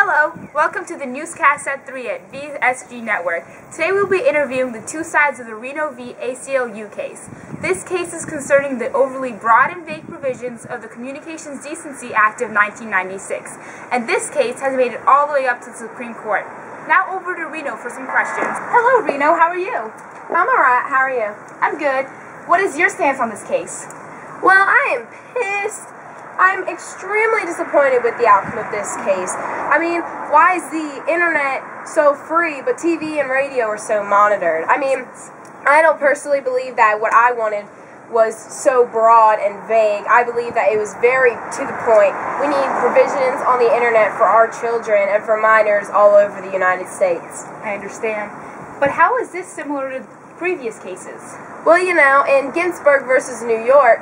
Hello, welcome to the newscast at 3 at VSG Network. Today we'll be interviewing the two sides of the Reno v. ACLU case. This case is concerning the overly broad and vague provisions of the Communications Decency Act of 1996, and this case has made it all the way up to the Supreme Court. Now over to Reno for some questions. Hello Reno, how are you? I'm alright, how are you? I'm good. What is your stance on this case? Well, I am pissed. I'm extremely disappointed with the outcome of this case. I mean, why is the internet so free, but TV and radio are so monitored? I mean, I don't personally believe that what I wanted was so broad and vague. I believe that it was very to the point. We need provisions on the internet for our children and for minors all over the United States. I understand. But how is this similar to previous cases? Well, you know, in Ginsburg versus New York,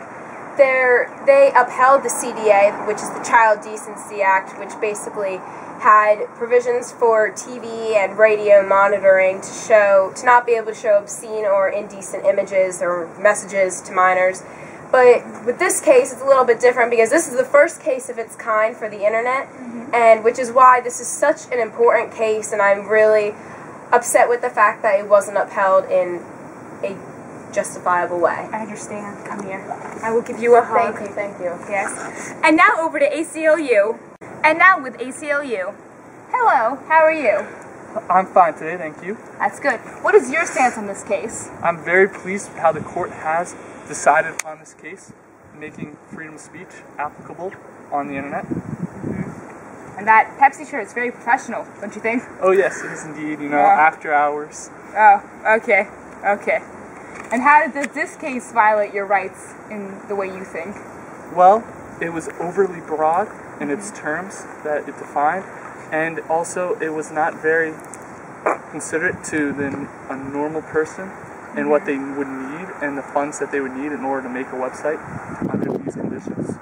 they upheld the CDA, which is the Child Decency Act, which basically had provisions for TV and radio monitoring to not be able to show obscene or indecent images or messages to minors. But with this case, it's a little bit different because this is the first case of its kind for the internet, and which is why this is such an important case, and I'm really upset with the fact that it wasn't upheld in a justifiable way. I understand. Come here. I will give you a hug. Thank you. Yes. And now over to ACLU. And now with ACLU. Hello, how are you? I'm fine today, thank you. That's good. What is your stance on this case? I'm very pleased with how the court has decided upon this case, making freedom of speech applicable on the internet. And that Pepsi shirt is very professional, don't you think? Oh yes, it is indeed, you know, after hours. Oh, okay. Okay. And how does this case violate your rights in the way you think? Well, it was overly broad in its terms that it defined, and also it was not very considerate to a normal person and what they would need and the funds that they would need in order to make a website under these conditions.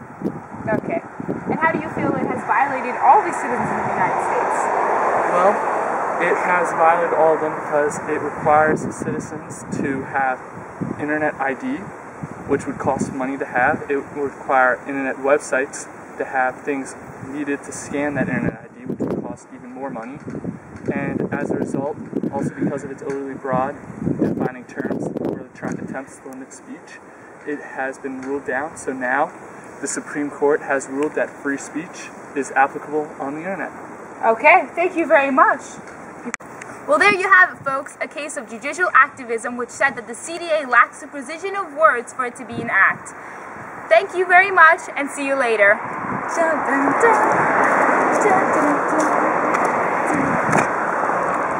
Okay. And how do you feel it has violated all the citizens of the United States? Well, it has violated all of them because it requires citizens to have Internet ID, which would cost money to have. It would require Internet websites to have things needed to scan that Internet ID, which would cost even more money. And as a result, also because of its overly broad defining terms or attempts to limit speech, it has been ruled down. So now the Supreme Court has ruled that free speech is applicable on the Internet. Okay, thank you very much. Well, there you have it, folks, a case of judicial activism which said that the CDA lacks the precision of words for it to be an act. Thank you very much, and see you later.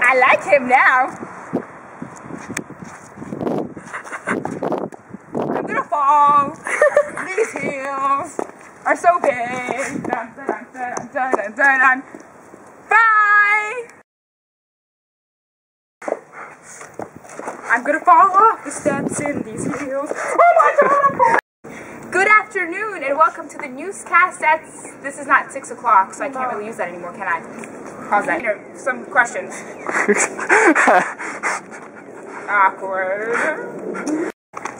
I like him now. I'm gonna fall. These heels are so big. Dun, dun, dun, dun, dun, dun, dun. Bye! I'm gonna fall off the steps in these heels. Oh my god, I'm falling! Good afternoon, and welcome to the newscast at... This is not 6 o'clock, so I can't really use that anymore, can I? How's that? Some questions. Awkward.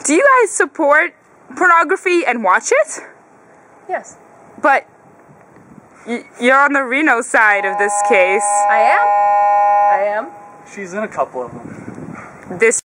Do you guys support pornography and watch it? Yes. But you're on the Reno side of this case. I am. She's in a couple of them. This